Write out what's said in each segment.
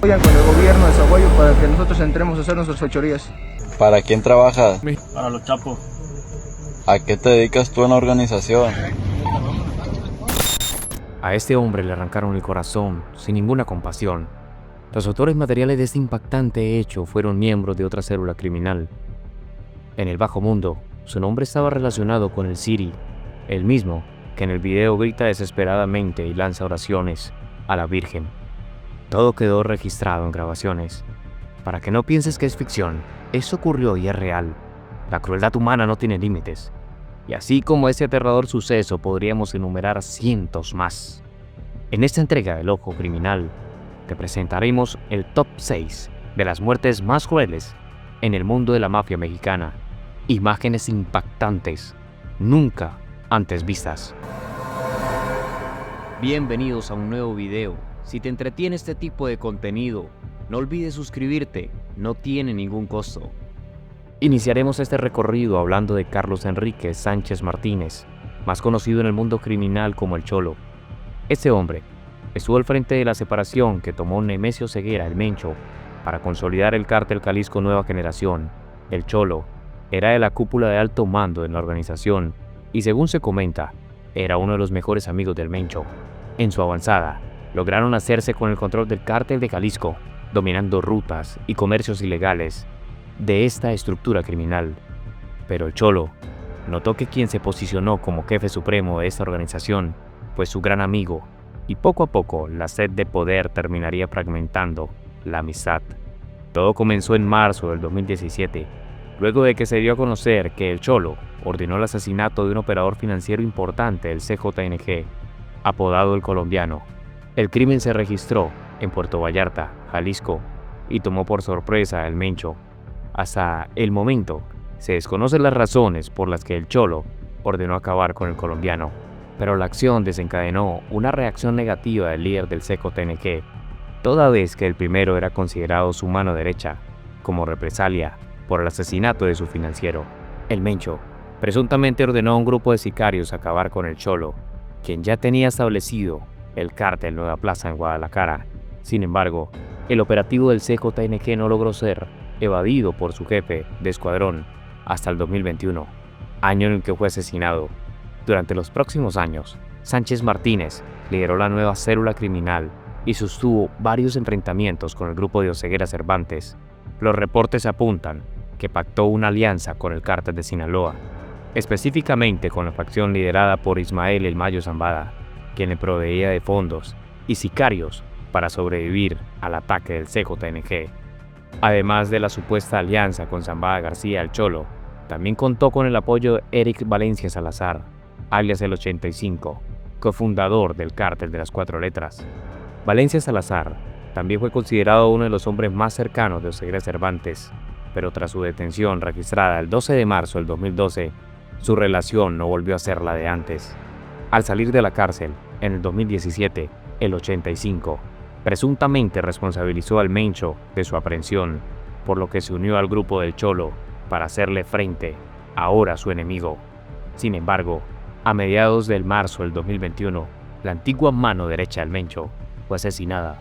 Vayan con el gobierno de Zaguayo para que nosotros entremos a hacer nuestras fechorías. ¿Para quién trabajas? Para los chapos. ¿A qué te dedicas tú en la organización? A este hombre le arrancaron el corazón sin ninguna compasión. Los autores materiales de este impactante hecho fueron miembros de otra célula criminal. En el bajo mundo, su nombre estaba relacionado con el Siri, el mismo que en el video grita desesperadamente y lanza oraciones a la Virgen. Todo quedó registrado en grabaciones. Para que no pienses que es ficción, eso ocurrió y es real. La crueldad humana no tiene límites. Y así como ese aterrador suceso, podríamos enumerar cientos más. En esta entrega del Ojo Criminal, te presentaremos el top 6 de las muertes más crueles en el mundo de la mafia mexicana. Imágenes impactantes, nunca antes vistas. Bienvenidos a un nuevo video. Si te entretiene este tipo de contenido, no olvides suscribirte, no tiene ningún costo. Iniciaremos este recorrido hablando de Carlos Enrique Sánchez Martínez, más conocido en el mundo criminal como El Cholo. Este hombre estuvo al frente de la separación que tomó Nemesio Ceguera, el Mencho, para consolidar el cártel Jalisco Nueva Generación. El Cholo era de la cúpula de alto mando en la organización y, según se comenta, era uno de los mejores amigos del Mencho. En su avanzada, lograron hacerse con el control del cártel de Jalisco, dominando rutas y comercios ilegales de esta estructura criminal. Pero el Cholo notó que quien se posicionó como jefe supremo de esta organización fue su gran amigo, y poco a poco la sed de poder terminaría fragmentando la amistad. Todo comenzó en marzo del 2017, luego de que se dio a conocer que el Cholo ordenó el asesinato de un operador financiero importante del CJNG, apodado El Colombiano. El crimen se registró en Puerto Vallarta, Jalisco, y tomó por sorpresa al Mencho. Hasta el momento, se desconocen las razones por las que el Cholo ordenó acabar con El Colombiano, pero la acción desencadenó una reacción negativa del líder del CJNG, toda vez que el primero era considerado su mano derecha, como represalia por el asesinato de su financiero. El Mencho presuntamente ordenó a un grupo de sicarios acabar con el Cholo, quien ya tenía establecido el cártel Nueva Plaza en Guadalajara. Sin embargo, el operativo del CJNG no logró ser evadido por su jefe de escuadrón hasta el 2021, año en el que fue asesinado. Durante los próximos años, Sánchez Martínez lideró la nueva célula criminal y sostuvo varios enfrentamientos con el grupo de Oseguera Cervantes. Los reportes apuntan que pactó una alianza con el cártel de Sinaloa, específicamente con la facción liderada por Ismael El Mayo Zambada, quien le proveía de fondos y sicarios para sobrevivir al ataque del CJNG. Además de la supuesta alianza con Zambada García el Cholo, también contó con el apoyo de Eric Valencia Salazar, alias el 85, cofundador del cártel de las 4 letras. Valencia Salazar también fue considerado uno de los hombres más cercanos de Oseguera Cervantes, pero tras su detención registrada el 12 de marzo del 2012, su relación no volvió a ser la de antes. Al salir de la cárcel, en el 2017, el 85 presuntamente responsabilizó al Mencho de su aprehensión, por lo que se unió al grupo del Cholo para hacerle frente, ahora su enemigo. Sin embargo, a mediados del marzo del 2021, la antigua mano derecha del Mencho fue asesinada.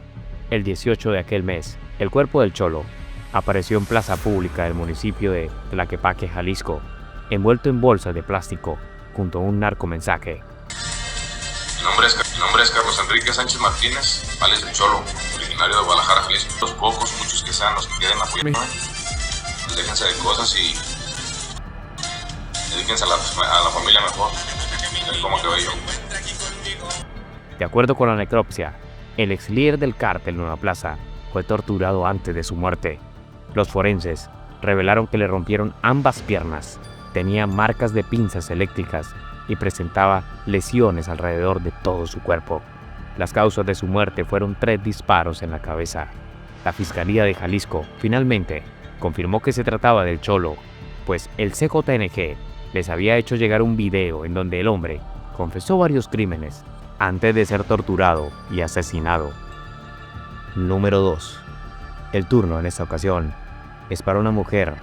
El 18 de aquel mes, el cuerpo del Cholo apareció en plaza pública del municipio de Tlaquepaque, Jalisco, envuelto en bolsas de plástico, junto a un narcomensaje. Mi nombre es Carlos Enrique Sánchez Martínez, alias El Cholo, originario de Guadalajara, Jalisco. Los pocos, muchos que sean los que quieren apoyarme, déjense de cosas y dedíquense a la familia mejor, como que veo yo. De acuerdo con la necropsia, el ex líder del cártel Nueva Plaza fue torturado antes de su muerte. Los forenses revelaron que le rompieron ambas piernas, tenía marcas de pinzas eléctricas y presentaba lesiones alrededor de todo su cuerpo. Las causas de su muerte fueron 3 disparos en la cabeza. La Fiscalía de Jalisco finalmente confirmó que se trataba del Cholo, pues el CJNG les había hecho llegar un video en donde el hombre confesó varios crímenes antes de ser torturado y asesinado. Número 2. El turno en esta ocasión es para una mujer.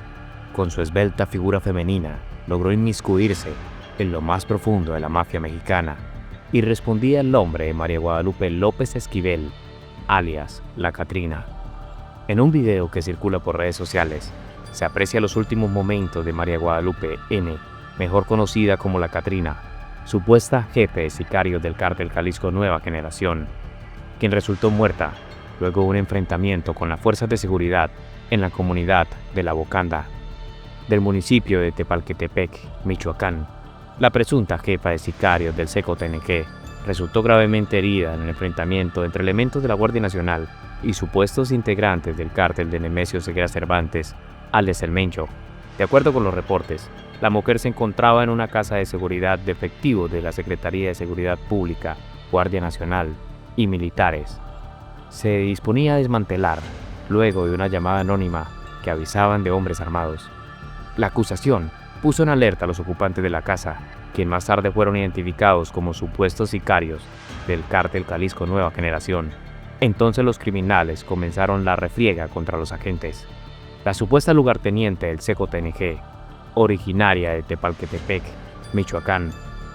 Con su esbelta figura femenina, logró inmiscuirse en lo más profundo de la mafia mexicana y respondía al nombre de María Guadalupe López Esquivel, alias La Catrina. En un video que circula por redes sociales, se aprecia los últimos momentos de María Guadalupe N., mejor conocida como La Catrina, supuesta jefe de sicarios del cártel Jalisco Nueva Generación, quien resultó muerta luego de un enfrentamiento con las fuerzas de seguridad en la comunidad de La Bocanda, del municipio de Tepalquetepec, Michoacán. La presunta jefa de sicarios del CECOTNG resultó gravemente herida en el enfrentamiento entre elementos de la Guardia Nacional y supuestos integrantes del cártel de Nemesio Ceguera Cervantes, alias El Mencho. De acuerdo con los reportes, la mujer se encontraba en una casa de seguridad de efectivos de la Secretaría de Seguridad Pública, Guardia Nacional y militares. Se disponía a desmantelar luego de una llamada anónima que avisaban de hombres armados. La acusación puso en alerta a los ocupantes de la casa, quienes más tarde fueron identificados como supuestos sicarios del cártel Jalisco Nueva Generación. Entonces los criminales comenzaron la refriega contra los agentes. La supuesta lugarteniente del CECOTNG, originaria de Tepalquetepec, Michoacán,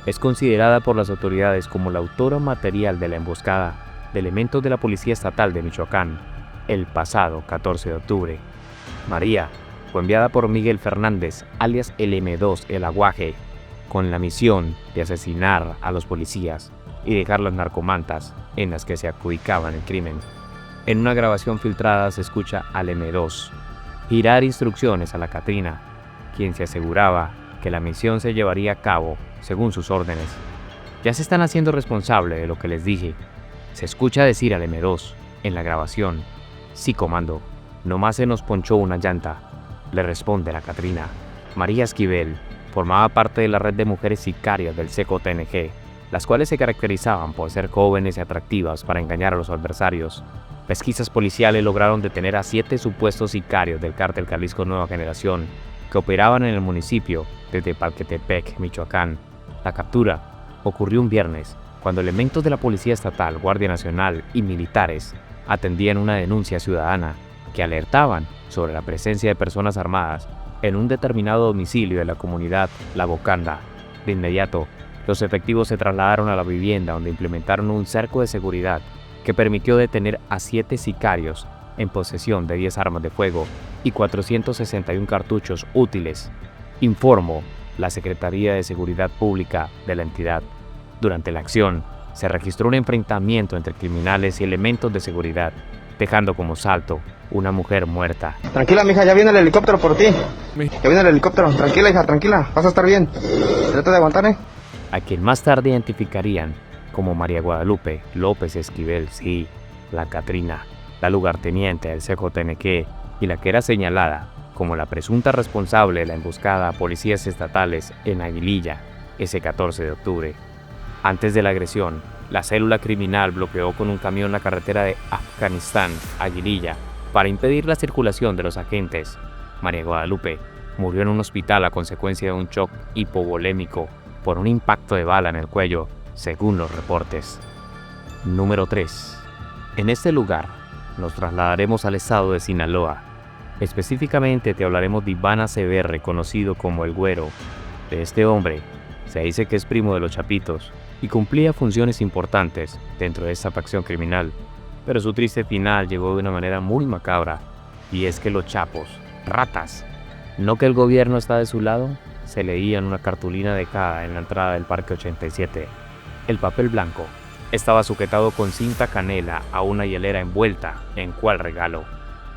es considerada por las autoridades como la autora material de la emboscada de elementos de la Policía Estatal de Michoacán el pasado 14 de octubre. María fue enviada por Miguel Fernández, alias el M2 El Aguaje, con la misión de asesinar a los policías y dejar las narcomantas en las que se adjudicaban el crimen. En una grabación filtrada se escucha al M2 girar instrucciones a La Catrina, quien se aseguraba que la misión se llevaría a cabo según sus órdenes. Ya se están haciendo responsable de lo que les dije. Se escucha decir al M2 en la grabación: sí, comando, nomás se nos ponchó una llanta. Le responde La Catrina. María Esquivel formaba parte de la red de mujeres sicarias del CECOTNG, las cuales se caracterizaban por ser jóvenes y atractivas para engañar a los adversarios. Pesquisas policiales lograron detener a 7 supuestos sicarios del cártel Jalisco Nueva Generación que operaban en el municipio de Tepalquetepec, Michoacán. La captura ocurrió un viernes, cuando elementos de la Policía Estatal, Guardia Nacional y militares atendían una denuncia ciudadana que alertaban sobre la presencia de personas armadas en un determinado domicilio de la comunidad La Bocanda. De inmediato, los efectivos se trasladaron a la vivienda, donde implementaron un cerco de seguridad que permitió detener a 7 sicarios en posesión de 10 armas de fuego y 461 cartuchos útiles, informó la Secretaría de Seguridad Pública de la entidad. Durante la acción, se registró un enfrentamiento entre criminales y elementos de seguridad, dejando como saldo una mujer muerta. Tranquila, mija, ya viene el helicóptero por ti. Ya viene el helicóptero. Tranquila, hija, tranquila. Vas a estar bien. Trata de aguantar, A quien más tarde identificarían como María Guadalupe López Esquivel, sí, La Catrina, la lugarteniente del CECOTNG y la que era señalada como la presunta responsable de la emboscada a policías estatales en Aguililla ese 14 de octubre. Antes de la agresión, la célula criminal bloqueó con un camión la carretera de Afganistán a Aguililla para impedir la circulación de los agentes. María Guadalupe murió en un hospital a consecuencia de un shock hipovolémico por un impacto de bala en el cuello, según los reportes. Número 3. En este lugar nos trasladaremos al estado de Sinaloa. Específicamente te hablaremos de Iván Aceverre, conocido como El Güero. De este hombre se dice que es primo de los Chapitos y cumplía funciones importantes dentro de esta facción criminal, pero su triste final llegó de una manera muy macabra, y es que los chapos, ratas, no que el gobierno está de su lado, se leía en una cartulina dejada en la entrada del Parque 87. El papel blanco estaba sujetado con cinta canela a una hielera envuelta en cual regalo.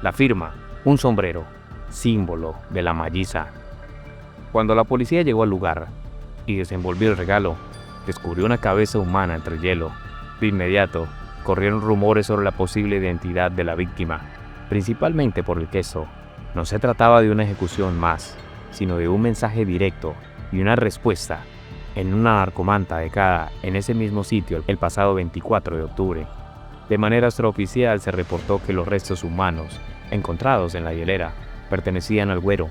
La firma, un sombrero, símbolo de la malliza. Cuando la policía llegó al lugar y desenvolvió el regalo, descubrió una cabeza humana entre el hielo. De inmediato, corrieron rumores sobre la posible identidad de la víctima, principalmente por el queso. No se trataba de una ejecución más, sino de un mensaje directo y una respuesta en una narcomanta dejada en ese mismo sitio el pasado 24 de octubre. De manera extraoficial se reportó que los restos humanos encontrados en la hielera pertenecían al Güero,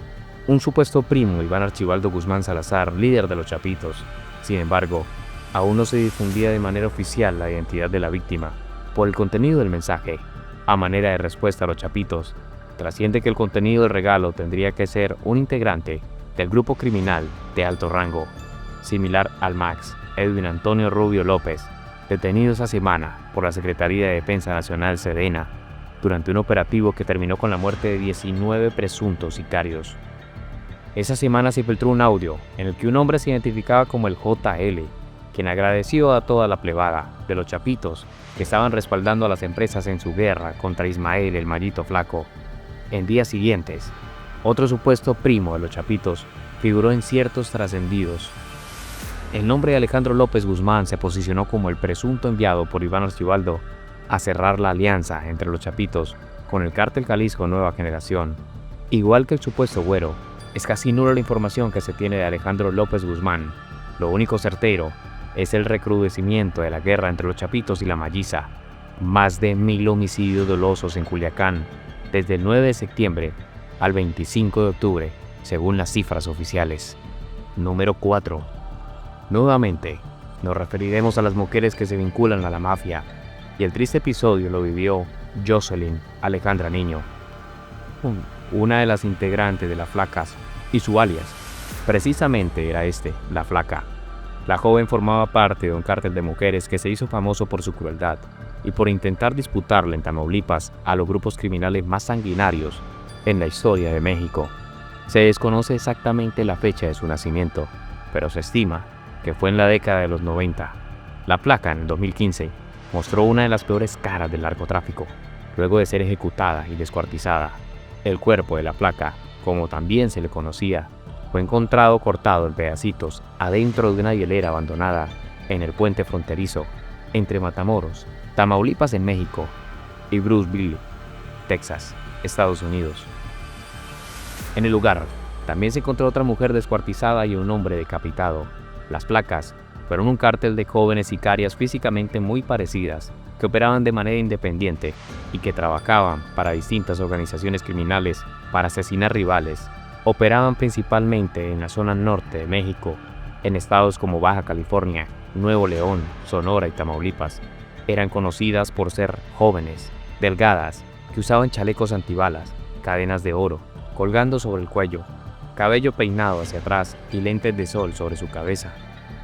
un supuesto primo de Iván Archibaldo Guzmán Salazar, líder de los Chapitos. Sin embargo, aún no se difundía de manera oficial la identidad de la víctima. Por el contenido del mensaje, a manera de respuesta a los Chapitos, trasciende que el contenido del regalo tendría que ser un integrante del grupo criminal de alto rango, similar al Max Edwin Antonio Rubio López, detenido esa semana por la Secretaría de Defensa Nacional Sedena. durante un operativo que terminó con la muerte de 19 presuntos sicarios. Esa semana se filtró un audio en el que un hombre se identificaba como el JL, quien agradeció a toda la plebada de los chapitos que estaban respaldando a las empresas en su guerra contra Ismael el Mallito Flaco. En días siguientes, otro supuesto primo de los chapitos figuró en ciertos trascendidos. El nombre de Alejandro López Guzmán se posicionó como el presunto enviado por Iván Archibaldo a cerrar la alianza entre los chapitos con el Cártel Jalisco Nueva Generación. Igual que el supuesto güero, es casi nula la información que se tiene de Alejandro López Guzmán. Lo único certero es el recrudecimiento de la guerra entre los chapitos y la malliza. Más de 1000 homicidios dolosos en Culiacán, desde el 9 de septiembre al 25 de octubre, según las cifras oficiales. Número 4. Nuevamente, nos referiremos a las mujeres que se vinculan a la mafia, y el triste episodio lo vivió Jocelyn Alejandra Niño, una de las integrantes de las Flacas, y su alias, precisamente era la Flaca. La joven formaba parte de un cártel de mujeres que se hizo famoso por su crueldad y por intentar disputarle en Tamaulipas a los grupos criminales más sanguinarios en la historia de México. Se desconoce exactamente la fecha de su nacimiento, pero se estima que fue en la década de los 90. La Flaca, en el 2015, mostró una de las peores caras del narcotráfico, luego de ser ejecutada y descuartizada. El cuerpo de la Flaca, como también se le conocía, fue encontrado cortado en pedacitos adentro de una hielera abandonada en el puente fronterizo entre Matamoros, Tamaulipas en México, y Brownsville, Texas, Estados Unidos. En el lugar también se encontró otra mujer descuartizada y un hombre decapitado. Las Flacas fueron un cártel de jóvenes sicarias físicamente muy parecidas, que operaban de manera independiente y que trabajaban para distintas organizaciones criminales para asesinar rivales. Operaban principalmente en la zona norte de México, en estados como Baja California, Nuevo León, Sonora y Tamaulipas. Eran conocidas por ser jóvenes, delgadas, que usaban chalecos antibalas, cadenas de oro, colgando sobre el cuello, cabello peinado hacia atrás y lentes de sol sobre su cabeza.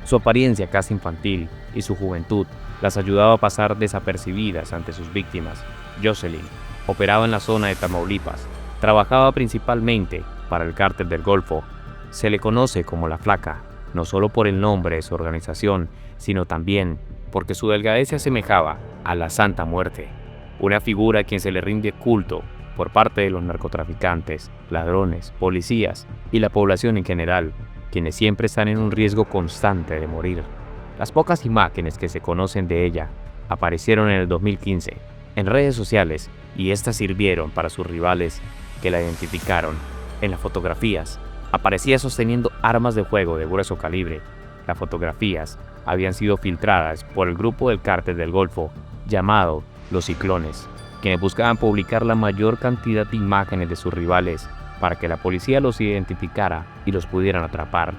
Su apariencia casi infantil y su juventud las ayudaba a pasar desapercibidas ante sus víctimas. Jocelyn operaba en la zona de Tamaulipas, trabajaba principalmente para el Cártel del Golfo. Se le conoce como la Flaca, no solo por el nombre de su organización, sino también porque su delgadez se asemejaba a la Santa Muerte, una figura a quien se le rinde culto por parte de los narcotraficantes, ladrones, policías y la población en general, quienes siempre están en un riesgo constante de morir. Las pocas imágenes que se conocen de ella aparecieron en el 2015 en redes sociales y estas sirvieron para sus rivales que la identificaron. En las fotografías aparecía sosteniendo armas de fuego de grueso calibre. Las fotografías habían sido filtradas por el grupo del Cártel del Golfo llamado Los Ciclones, quienes buscaban publicar la mayor cantidad de imágenes de sus rivales para que la policía los identificara y los pudieran atrapar.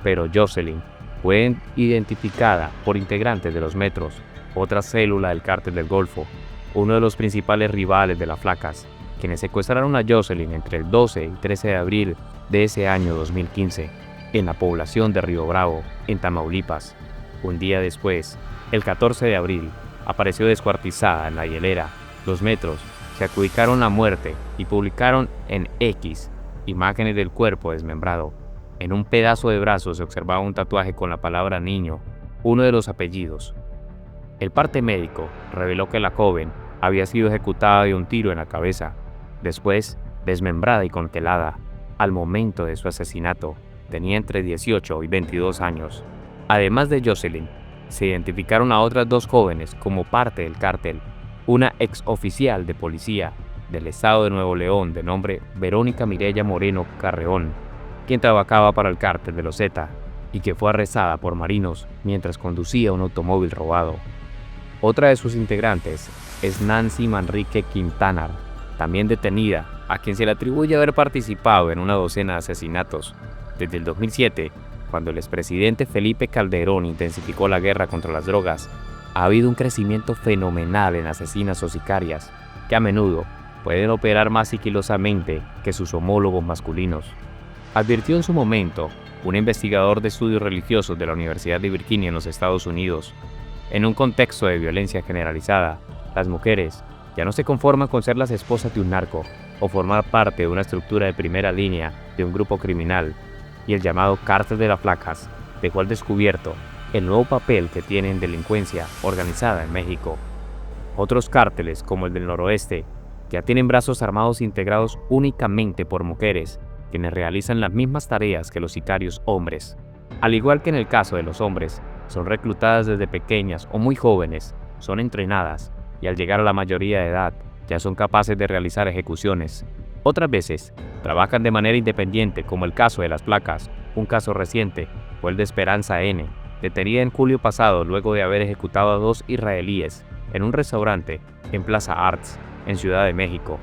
Pero Jocelyn fue identificada por integrantes de los Metros, otra célula del Cártel del Golfo, uno de los principales rivales de las Flacas, quienes secuestraron a Jocelyn entre el 12 y 13 de abril de ese año 2015, en la población de Río Bravo, en Tamaulipas. Un día después, el 14 de abril, apareció descuartizada en la hielera. Los Metros se adjudicaron la muerte y publicaron en X imágenes del cuerpo desmembrado. En un pedazo de brazo se observaba un tatuaje con la palabra niño, uno de los apellidos. El parte médico reveló que la joven había sido ejecutada de un tiro en la cabeza, después desmembrada y congelada. Al momento de su asesinato, tenía entre 18 y 22 años. Además de Jocelyn, se identificaron a otras dos jóvenes como parte del cártel, una exoficial de policía del estado de Nuevo León de nombre Verónica Mireya Moreno Carreón, quien trabajaba para el cártel de los Zeta y que fue arrestada por marinos mientras conducía un automóvil robado. Otra de sus integrantes es Nancy Manrique Quintanar, también detenida, a quien se le atribuye haber participado en una docena de asesinatos. Desde el 2007, cuando el expresidente Felipe Calderón intensificó la guerra contra las drogas, ha habido un crecimiento fenomenal en asesinas o sicarias, que a menudo pueden operar más sigilosamente que sus homólogos masculinos. Advirtió en su momento un investigador de estudios religiosos de la Universidad de Virginia en los Estados Unidos. En un contexto de violencia generalizada, las mujeres ya no se conforman con ser las esposas de un narco o formar parte de una estructura de primera línea de un grupo criminal, y el llamado Cártel de las Flacas dejó al descubierto el nuevo papel que tiene en delincuencia organizada en México. Otros cárteles, como el del noroeste, ya tienen brazos armados integrados únicamente por mujeres, quienes realizan las mismas tareas que los sicarios hombres. Al igual que en el caso de los hombres, son reclutadas desde pequeñas o muy jóvenes, son entrenadas y al llegar a la mayoría de edad ya son capaces de realizar ejecuciones. Otras veces, trabajan de manera independiente, como el caso de las Flacas. Un caso reciente fue el de Esperanza N., detenida en julio pasado luego de haber ejecutado a 2 israelíes en un restaurante en Plaza Arts, en Ciudad de México.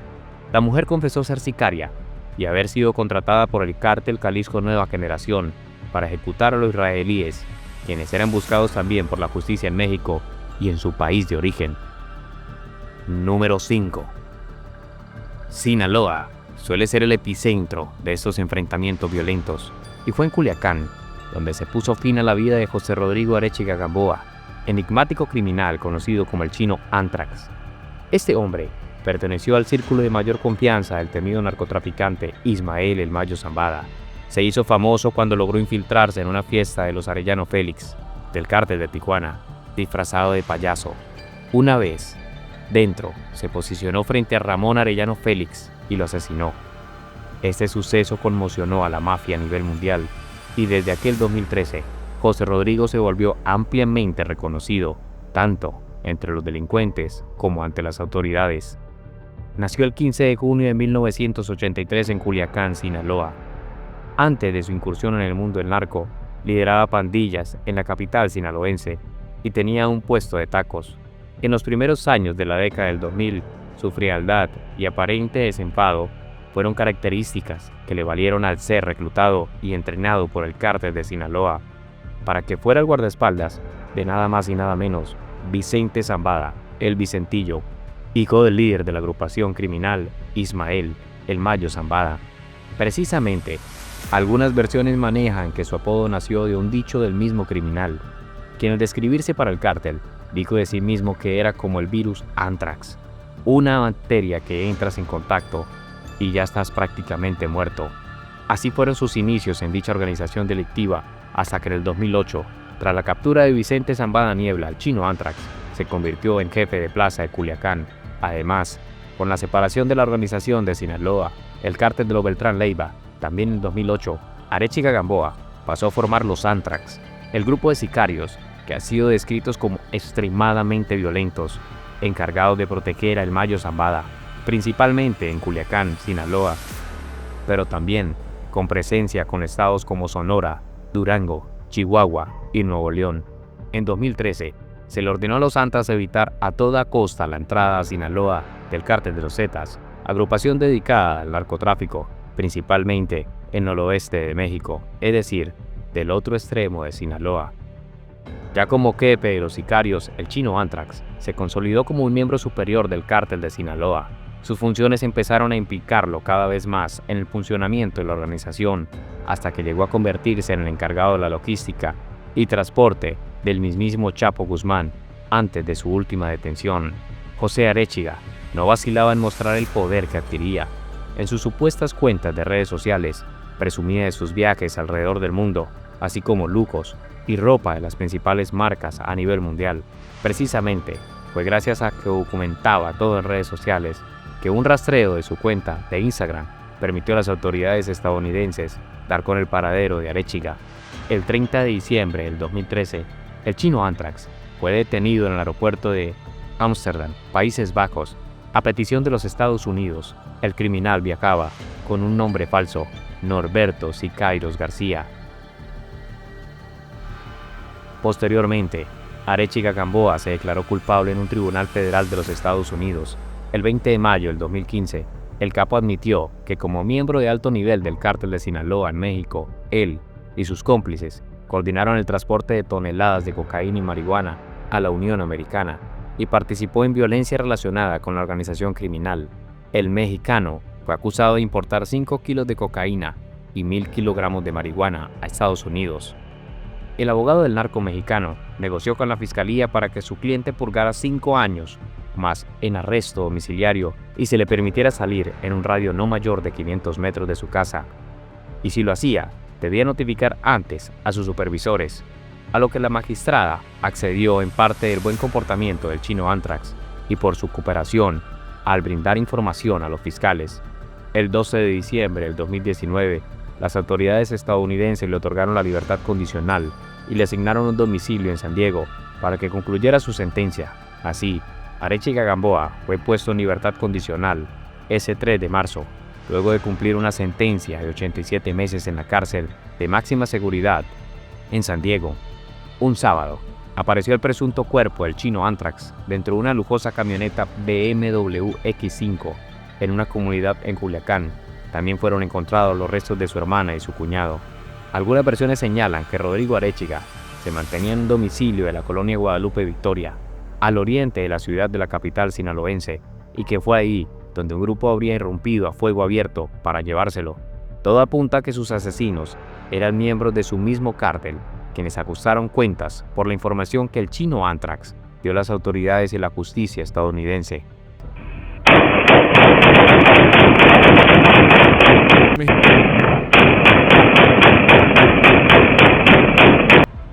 La mujer confesó ser sicaria y haber sido contratada por el cártel Jalisco Nueva Generación para ejecutar a los israelíes, quienes eran buscados también por la justicia en México y en su país de origen. Número 5. Sinaloa suele ser el epicentro de estos enfrentamientos violentos, y fue en Culiacán donde se puso fin a la vida de José Rodrigo Arechiga Gamboa, enigmático criminal conocido como el Chino Anthrax. Este hombre perteneció al círculo de mayor confianza del temido narcotraficante Ismael El Mayo Zambada. Se hizo famoso cuando logró infiltrarse en una fiesta de los Arellano Félix, del cártel de Tijuana, disfrazado de payaso. Una vez, dentro, se posicionó frente a Ramón Arellano Félix y lo asesinó. Este suceso conmocionó a la mafia a nivel mundial, y desde aquel 2013, José Rodrigo se volvió ampliamente reconocido, tanto entre los delincuentes como ante las autoridades. Nació el 15 de junio de 1983 en Culiacán, Sinaloa. Antes de su incursión en el mundo del narco, lideraba pandillas en la capital sinaloense y tenía un puesto de tacos. En los primeros años de la década del 2000, su frialdad y aparente desenfado fueron características que le valieron al ser reclutado y entrenado por el cártel de Sinaloa para que fuera el guardaespaldas de nada más y nada menos Vicente Zambada, el Vicentillo, hijo del líder de la agrupación criminal Ismael El Mayo Zambada. Precisamente, algunas versiones manejan que su apodo nació de un dicho del mismo criminal, quien al describirse para el cártel dijo de sí mismo que era como el virus Anthrax, una bacteria que entras en contacto y ya estás prácticamente muerto. Así fueron sus inicios en dicha organización delictiva, hasta que en el 2008, tras la captura de Vicente Zambada Niebla, el Chino Anthrax se convirtió en jefe de plaza de Culiacán. Además, con la separación de la organización de Sinaloa, el cártel de los Beltrán Leiva, también en 2008, Arechiga Gamboa pasó a formar los Anthrax, el grupo de sicarios que han sido descritos como extremadamente violentos, encargados de proteger a El Mayo Zambada, principalmente en Culiacán, Sinaloa, pero también con presencia con estados como Sonora, Durango, Chihuahua y Nuevo León. En 2013, se le ordenó a los Anthrax evitar a toda costa la entrada a Sinaloa del Cártel de los Zetas, agrupación dedicada al narcotráfico, principalmente en el noroeste de México, es decir, del otro extremo de Sinaloa. Ya como jefe de los sicarios, el Chino Anthrax se consolidó como un miembro superior del Cártel de Sinaloa. Sus funciones empezaron a implicarlo cada vez más en el funcionamiento de la organización, hasta que llegó a convertirse en el encargado de la logística y transporte del mismísimo Chapo Guzmán antes de su última detención. José Arechiga no vacilaba en mostrar el poder que adquiría. En sus supuestas cuentas de redes sociales, presumía de sus viajes alrededor del mundo, así como lujos y ropa de las principales marcas a nivel mundial. Precisamente, fue gracias a que documentaba todo en redes sociales que un rastreo de su cuenta de Instagram permitió a las autoridades estadounidenses dar con el paradero de Arechiga. El 30 de diciembre del 2013, el Chino Anthrax fue detenido en el aeropuerto de Ámsterdam, Países Bajos. A petición de los Estados Unidos, el criminal viajaba con un nombre falso, Norberto Siqueiros García. Posteriormente, Arechiga Gamboa se declaró culpable en un tribunal federal de los Estados Unidos. El 20 de mayo del 2015, el capo admitió que como miembro de alto nivel del cártel de Sinaloa en México, él y sus cómplices coordinaron el transporte de toneladas de cocaína y marihuana a la Unión Americana y participó en violencia relacionada con la organización criminal. El mexicano fue acusado de importar 5 kilos de cocaína y 1.000 kilogramos de marihuana a Estados Unidos. El abogado del narco mexicano negoció con la fiscalía para que su cliente purgara 5 años más en arresto domiciliario y se le permitiera salir en un radio no mayor de 500 metros de su casa. Y si lo hacía, debía notificar antes a sus supervisores, a lo que la magistrada accedió en parte del buen comportamiento del chino Anthrax y por su cooperación al brindar información a los fiscales. El 12 de diciembre del 2019, las autoridades estadounidenses le otorgaron la libertad condicional y le asignaron un domicilio en San Diego para que concluyera su sentencia. Así, Arechiga Gamboa fue puesto en libertad condicional ese 3 de marzo, luego de cumplir una sentencia de 87 meses en la cárcel de máxima seguridad en San Diego. Un sábado, apareció el presunto cuerpo del chino Anthrax dentro de una lujosa camioneta BMW X5 en una comunidad en Culiacán. También fueron encontrados los restos de su hermana y su cuñado. Algunas versiones señalan que Rodrigo Arechiga se mantenía en un domicilio de la colonia Guadalupe Victoria, al oriente de la ciudad de la capital sinaloense, y que fue ahí donde un grupo habría irrumpido a fuego abierto para llevárselo. Todo apunta a que sus asesinos eran miembros de su mismo cártel, quienes ajustaron cuentas por la información que el chino Anthrax dio a las autoridades y la justicia estadounidense.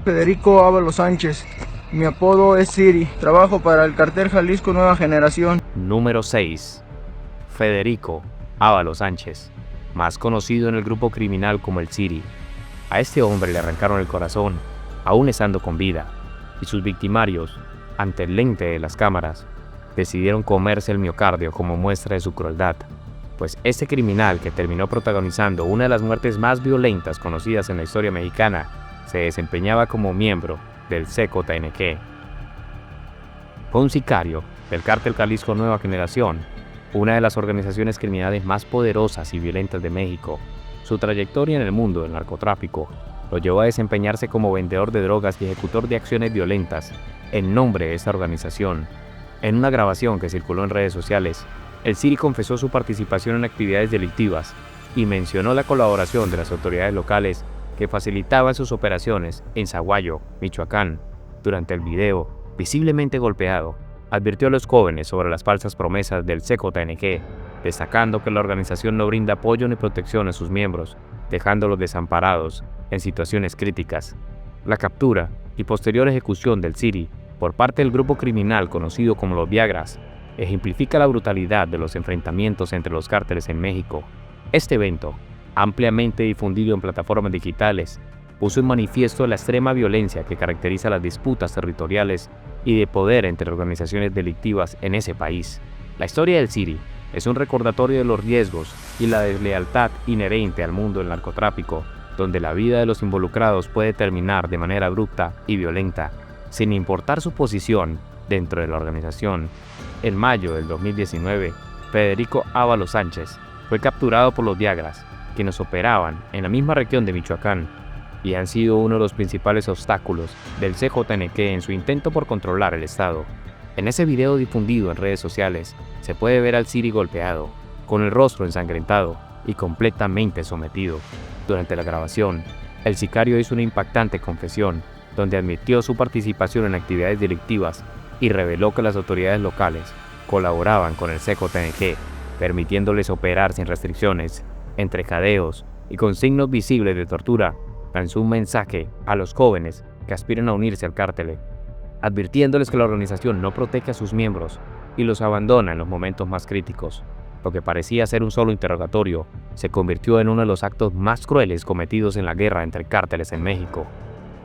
Federico Ábalos Sánchez. Mi apodo es Siri. Trabajo para el cartel Jalisco Nueva Generación. Número 6. Federico Ábalos Sánchez, más conocido en el grupo criminal como el Siri. A este hombre le arrancaron el corazón, aún estando con vida, y sus victimarios, ante el lente de las cámaras, decidieron comerse el miocardio como muestra de su crueldad, pues este criminal, que terminó protagonizando una de las muertes más violentas conocidas en la historia mexicana, se desempeñaba como miembro del CKNG. Fue un sicario del cártel Jalisco Nueva Generación, una de las organizaciones criminales más poderosas y violentas de México. Su trayectoria en el mundo del narcotráfico lo llevó a desempeñarse como vendedor de drogas y ejecutor de acciones violentas en nombre de esta organización. En una grabación que circuló en redes sociales, el Siri confesó su participación en actividades delictivas y mencionó la colaboración de las autoridades locales que facilitaban sus operaciones en Sahuayo, Michoacán. Durante el video, visiblemente golpeado, advirtió a los jóvenes sobre las falsas promesas del CKNG, destacando que la organización no brinda apoyo ni protección a sus miembros, dejándolos desamparados en situaciones críticas. La captura y posterior ejecución del Siri por parte del grupo criminal conocido como los Viagras ejemplifica la brutalidad de los enfrentamientos entre los cárteles en México. Este evento, ampliamente difundido en plataformas digitales, puso en manifiesto la extrema violencia que caracteriza las disputas territoriales y de poder entre organizaciones delictivas en ese país. La historia del Siri es un recordatorio de los riesgos y la deslealtad inherente al mundo del narcotráfico, donde la vida de los involucrados puede terminar de manera abrupta y violenta, sin importar su posición dentro de la organización. En mayo del 2019, Federico Ábalos Sánchez fue capturado por los Viagras, quienes operaban en la misma región de Michoacán y han sido uno de los principales obstáculos del CKNG en su intento por controlar el estado. En ese video difundido en redes sociales, se puede ver al Siri golpeado, con el rostro ensangrentado y completamente sometido. Durante la grabación, el sicario hizo una impactante confesión, donde admitió su participación en actividades delictivas y reveló que las autoridades locales colaboraban con el CKNG, permitiéndoles operar sin restricciones, entre jadeos y con signos visibles de tortura. Lanzó un mensaje a los jóvenes que aspiran a unirse al cártel, advirtiéndoles que la organización no protege a sus miembros y los abandona en los momentos más críticos. Lo que parecía ser un solo interrogatorio se convirtió en uno de los actos más crueles cometidos en la guerra entre cárteles en México.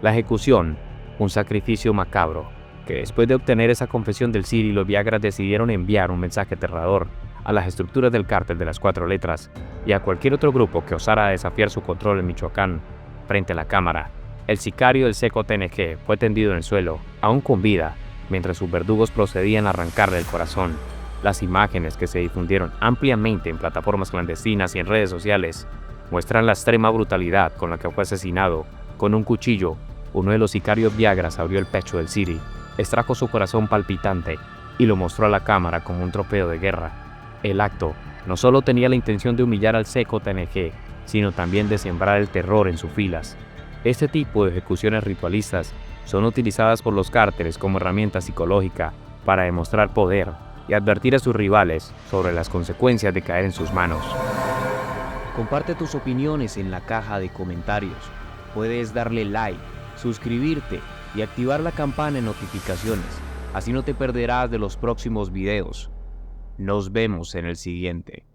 La ejecución, un sacrificio macabro, que después de obtener esa confesión del Siri, los Viagras decidieron enviar un mensaje aterrador a las estructuras del cártel de las 4 letras y a cualquier otro grupo que osara desafiar su control en Michoacán. Frente a la cámara, el sicario del CKNG fue tendido en el suelo, aún con vida, mientras sus verdugos procedían a arrancarle el corazón. Las imágenes que se difundieron ampliamente en plataformas clandestinas y en redes sociales muestran la extrema brutalidad con la que fue asesinado. Con un cuchillo, uno de los sicarios Viagras abrió el pecho del Siri, extrajo su corazón palpitante y lo mostró a la cámara como un trofeo de guerra. El acto no solo tenía la intención de humillar al CKNG, sino también de sembrar el terror en sus filas. Este tipo de ejecuciones ritualistas son utilizadas por los cárteles como herramienta psicológica para demostrar poder y advertir a sus rivales sobre las consecuencias de caer en sus manos. Comparte tus opiniones en la caja de comentarios. Puedes darle like, suscribirte y activar la campana de notificaciones. Así no te perderás de los próximos videos. Nos vemos en el siguiente.